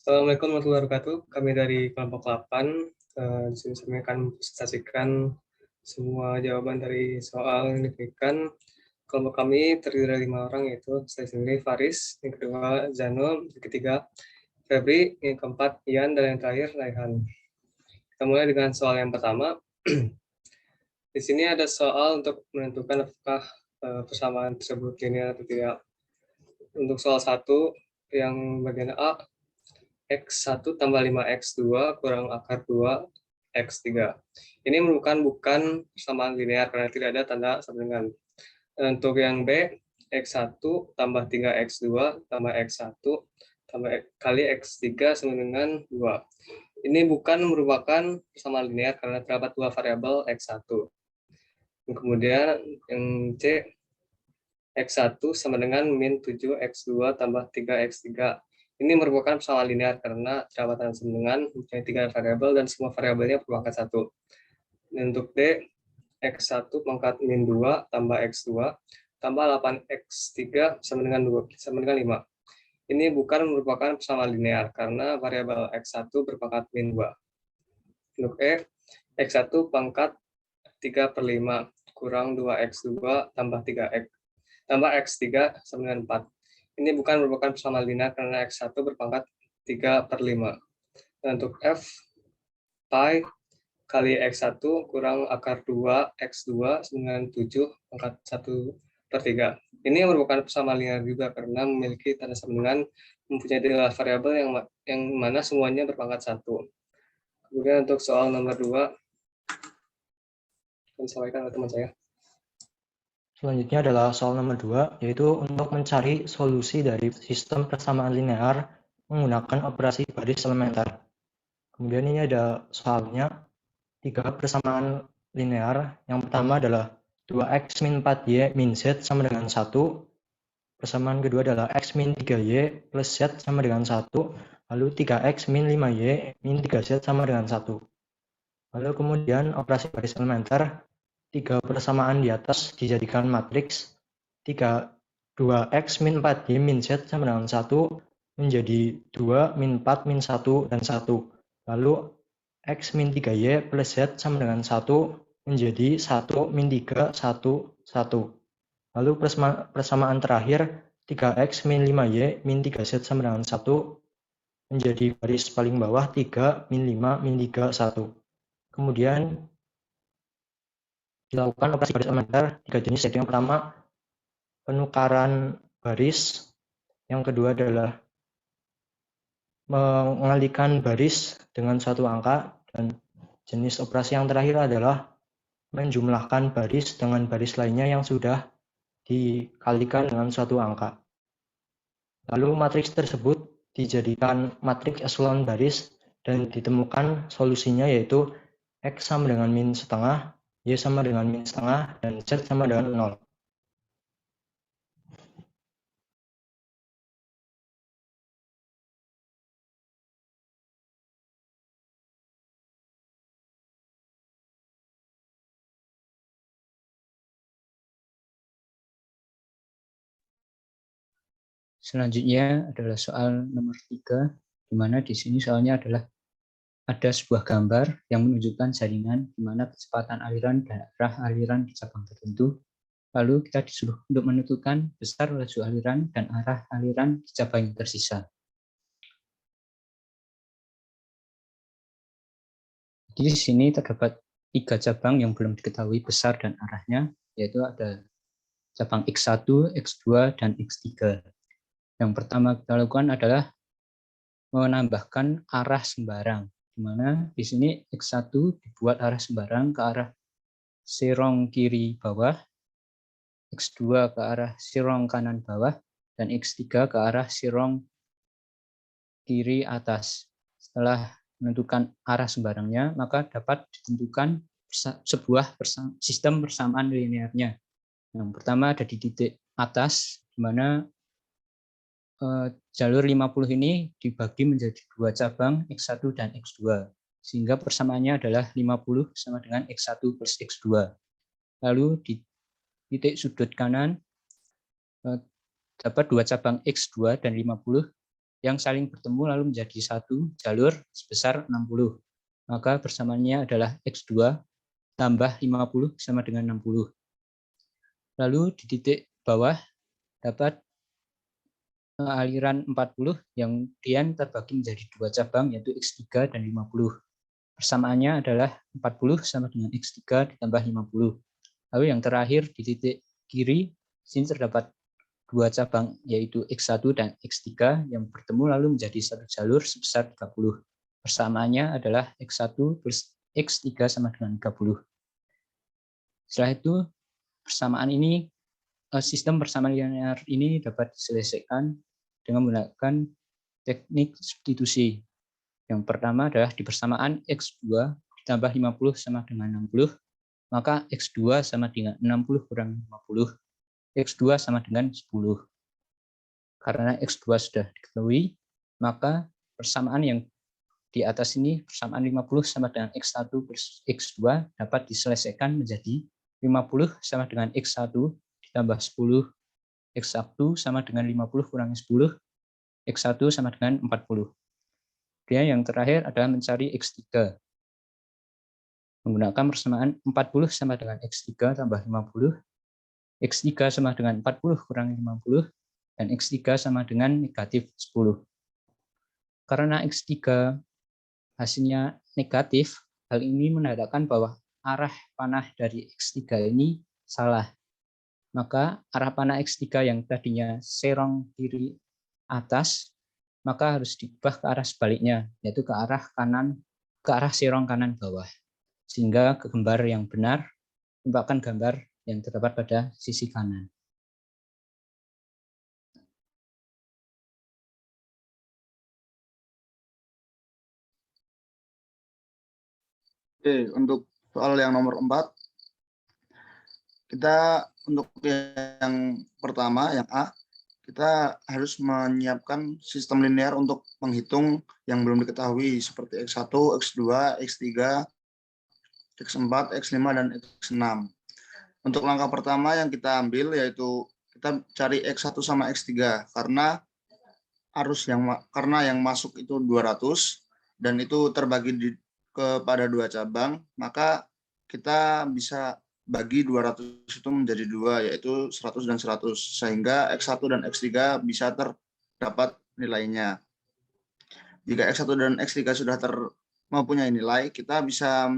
Assalamualaikum warahmatullahi wabarakatuh. Kami dari kelompok 8, di sini kami akan mempresentasikan semua jawaban dari soal yang diberikan. Kelompok kami terdiri dari 5 orang, yaitu saya sendiri, Faris, yang kedua Zano, yang ketiga Febri, yang keempat Ian, dan yang terakhir Raihan. Kita mulai dengan soal yang pertama. Di sini ada soal untuk menentukan apakah persamaan tersebut linear atau tidak. Untuk soal 1 yang bagian A, X1 tambah 5X2 kurang akar 2X3. Ini merupakan bukan persamaan linear karena tidak ada tanda sama dengan. Untuk yang B, X1 tambah 3X2 tambah X1 tambah kali X3 sama dengan 2. Ini bukan merupakan persamaan linear karena terdapat dua variabel X1. Kemudian yang C, X1 sama dengan min 7X2 tambah 3X3. Ini merupakan persamaan linear karena terdapat dengan mempunyai 3 variabel dan semua variabelnya berpangkat 1. Untuk D, X1 pangkat min 2 tambah X2 tambah 8X3 sama dengan 5. Ini bukan merupakan persamaan linear karena variabel X1 berpangkat min 2. Untuk E, X1 pangkat 3/5 kurang 2X2 tambah 3X tambah X3 sama dengan 4. Ini bukan merupakan persamaan linear karena X1 berpangkat 3/5. Dan untuk F, pi kali X1 kurang akar 2X2 sama dengan 7 pangkat 1/3. Ini merupakan persamaan linear juga karena memiliki tanda sama dengan mempunyai dua variabel yang mana semuanya berpangkat 1. Kemudian untuk soal nomor 2, yang disampaikan oleh teman saya. Selanjutnya adalah soal nomor 2, yaitu untuk mencari solusi dari sistem persamaan linear menggunakan operasi baris elementer. Kemudian ini ada soalnya, 3 persamaan linear. Yang pertama adalah 2x min 4y min z sama dengan 1. Persamaan kedua adalah x min 3y plus z sama dengan 1. Lalu 3x min 5y min 3z sama dengan 1. Lalu kemudian operasi baris elementer, 3 persamaan di atas dijadikan matriks 2x min 4y min z sama dengan 1 menjadi 2 min 4 min 1 dan 1. Lalu x min 3y plus z sama dengan 1 menjadi 1 min 3 1 1. Lalu persamaan terakhir 3x min 5y min 3z sama dengan 1 menjadi baris paling bawah 3 min 5 min 3 1. Kemudian dilakukan operasi baris elementer 3 jenis, yaitu yang pertama penukaran baris, yang kedua adalah mengalihkan baris dengan suatu angka, dan jenis operasi yang terakhir adalah menjumlahkan baris dengan baris lainnya yang sudah dikalikan dengan suatu angka. Lalu matriks tersebut dijadikan matriks echelon baris dan ditemukan solusinya, yaitu X sama dengan min setengah, Y sama dengan min setengah, dan Z sama dengan 0. Selanjutnya adalah soal nomor 3, di mana di sini soalnya adalah ada sebuah gambar yang menunjukkan jaringan di mana kecepatan aliran dan arah aliran di cabang tertentu. Lalu kita disuruh untuk menentukan besar laju aliran dan arah aliran di cabang yang tersisa. Di sini terdapat 3 cabang yang belum diketahui besar dan arahnya, yaitu ada cabang X1, X2, dan X3. Yang pertama kita lakukan adalah menambahkan arah sembarang, di mana di sini X1 dibuat arah sembarang ke arah sirong kiri bawah, X2 ke arah sirong kanan bawah, dan X3 ke arah sirong kiri atas. Setelah menentukan arah sembarangnya, maka dapat ditentukan sebuah sistem persamaan linearnya. Yang pertama ada di titik atas, di mana jalur 50 ini dibagi menjadi 2 cabang, X1 dan X2. Sehingga persamaannya adalah 50 sama dengan X1 plus X2. Lalu di titik sudut kanan, dapat 2 cabang X2 dan 50 yang saling bertemu lalu menjadi satu jalur sebesar 60. Maka persamaannya adalah X2 tambah 50 sama dengan 60. Lalu di titik bawah dapat aliran 40 yang kemudian terbagi menjadi dua cabang, yaitu X3 dan 50. Persamaannya adalah 40 sama dengan X3 ditambah 50. Lalu yang terakhir di titik kiri, sini terdapat dua cabang, yaitu X1 dan X3 yang bertemu lalu menjadi satu jalur sebesar 30. Persamaannya adalah X1 plus X3 sama dengan 30. Setelah itu, sistem persamaan linear ini dapat diselesaikan dengan menggunakan teknik substitusi. Yang pertama adalah di persamaan X2 ditambah 50 sama dengan 60, maka X2 sama dengan 60 kurang 50, X2 sama dengan 10. Karena X2 sudah diketahui, maka persamaan yang di atas ini, persamaan 50 sama dengan X1 plus X2 dapat diselesaikan menjadi 50 sama dengan X1 ditambah 10, X1 sama dengan 50 kurangi 10, X1 sama dengan 40. Kemudian yang terakhir adalah mencari X3. Menggunakan persamaan 40 sama dengan X3 tambah 50, X3 sama dengan 40 kurangi 50, dan X3 sama dengan negatif 10. Karena X3 hasilnya negatif, hal ini menandakan bahwa arah panah dari X3 ini salah. Maka arah panah X3 yang tadinya serong kiri atas, maka harus diubah ke arah sebaliknya, yaitu ke arah serong kanan bawah. Sehingga gambar yang benar merupakan gambar yang terdapat pada sisi kanan. Oke, untuk soal yang nomor 4, kita untuk yang pertama, yang A, kita harus menyiapkan sistem linear untuk menghitung yang belum diketahui seperti X1, X2, X3, X4, X5, dan X6. Untuk langkah pertama yang kita ambil yaitu kita cari X1 sama X3 karena yang masuk itu 200 dan itu terbagi kepada dua cabang, maka kita bisa bagi 200 itu menjadi dua, yaitu 100 dan 100, sehingga X1 dan X3 bisa terdapat nilainya. Jika X1 dan X3 sudah mempunyai nilai, kita bisa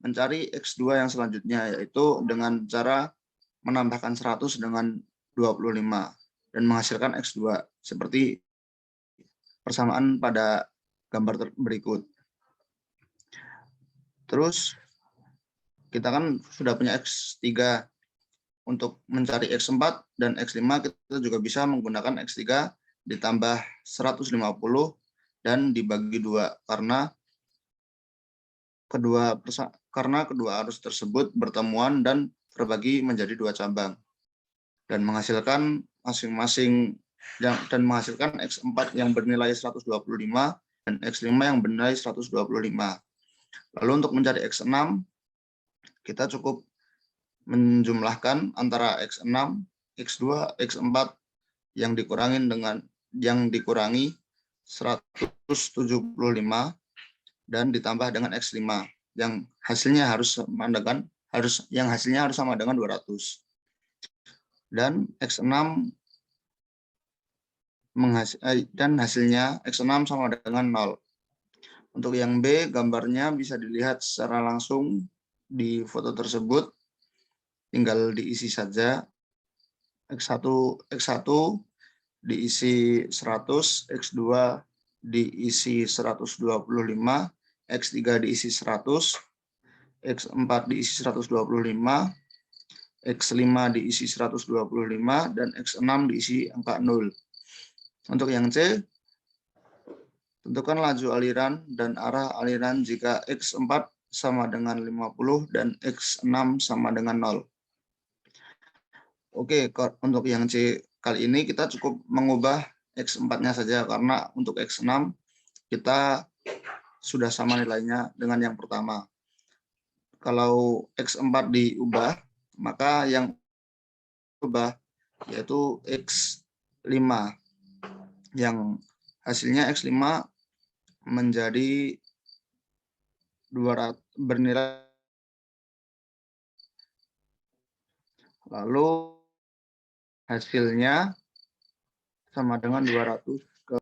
mencari X2 yang selanjutnya, yaitu dengan cara menambahkan 100 dengan 25 dan menghasilkan X2, seperti persamaan pada gambar berikut. Terus kita kan sudah punya X3. Untuk mencari X4 dan X5 kita juga bisa menggunakan X3 ditambah 150 dan dibagi 2 karena kedua arus tersebut bertemuan dan terbagi menjadi dua cabang dan menghasilkan menghasilkan X4 yang bernilai 125 dan X5 yang bernilai 125. Lalu untuk mencari X6 kita cukup menjumlahkan antara X6, X2, X4 yang dikurangi 175 dan ditambah dengan X5 yang hasilnya harus sama dengan 200. Dan X6 hasilnya X6 sama dengan 0. Untuk yang B, gambarnya bisa dilihat secara langsung di foto tersebut. Tinggal diisi saja. X1 diisi 100, X2 diisi 125, X3 diisi 100, X4 diisi 125, X5 diisi 125, dan X6 diisi angka 0. Untuk yang C, tentukan laju aliran dan arah aliran jika X4 sama dengan 50 dan X6 sama dengan 0. Oke, untuk yang C kali ini kita cukup mengubah X4-nya saja karena untuk X6 kita sudah sama nilainya dengan yang pertama. Kalau X4 diubah, maka yang berubah yaitu X5 yang hasilnya X5 menjadi 200 bernilai, lalu hasilnya sama dengan 200 ke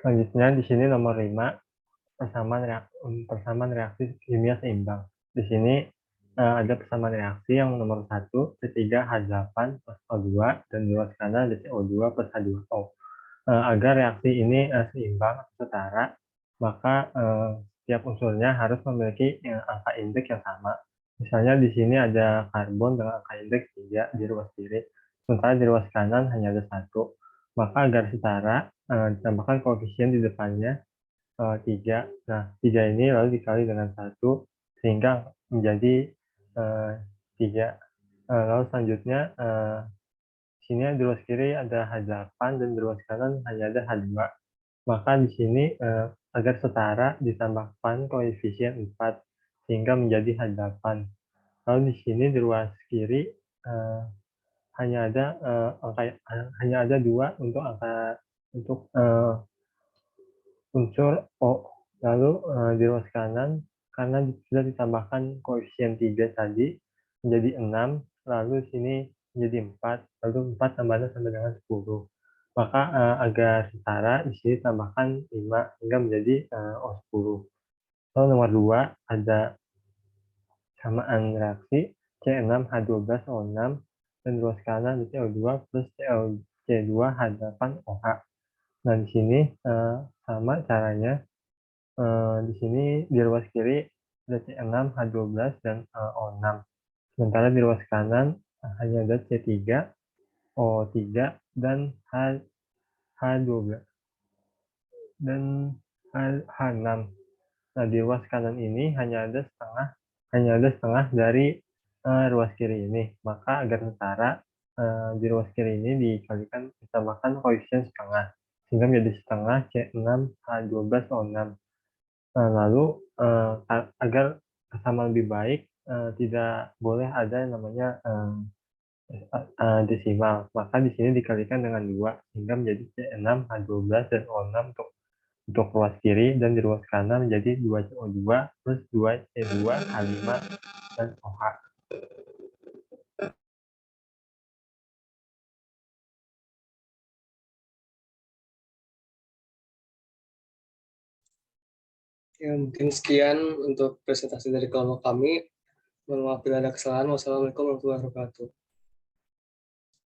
Selanjutnya di sini nomor 5, persamaan reaksi kimia seimbang. Di sini ada persamaan reaksi yang nomor 1, C3H8 plus O2 dan di luar kanan ada CO2 plus H2O. Agar reaksi ini seimbang atau setara, maka setiap unsurnya harus memiliki angka indeks yang sama. Misalnya di sini ada karbon dengan angka indeks 3 di ruas kiri, sementara di ruas kanan hanya ada 1. Maka agar setara, ditambahkan koefisien di depannya 3. Nah, 3 ini lalu dikali dengan 1 sehingga menjadi 3. Lalu selanjutnya sini di ruas kiri ada H8 dan di ruas kanan hanya ada H2. Maka di sini agar setara ditambahkan koefisien 4 sehingga menjadi H8. Lalu di sini di ruas kiri hanya ada 2 untuk unsur O. Lalu di ruas kanan karena sudah ditambahkan koefisien 3 tadi menjadi 6, lalu sini menjadi 4, lalu 4 tambahnya sama dengan 10. Maka agar setara di sini tambahkan 5 hingga menjadi O10. Lalu nomor 2 ada samaan reaksi C6H12O6 dan ruas kanan CO2 plus C2H8OH. Nah, di sini sama caranya. Di sini di ruas kiri ada C6H12 dan O6. Sementara di ruas kanan hanya ada C3, O3 dan H12 dan H6. Nah, di ruas kanan ini hanya ada setengah dari ruas kiri ini. Maka agar setara, di ruas kiri ini ditambahkan koefisien setengah sehingga menjadi setengah C6H12O6. Lalu agar sama lebih baik, tidak boleh ada yang namanya desimal. Maka di sini dikalikan dengan 2 sehingga menjadi C6H12 dan O6 untuk ruas kiri, dan di ruas kanan menjadi 2CO2 plus 2C2H5 dan OH. Ya, mungkin sekian untuk presentasi dari kelompok kami. Mohon maaf bila ada kesalahan. Wassalamualaikum warahmatullahi wabarakatuh.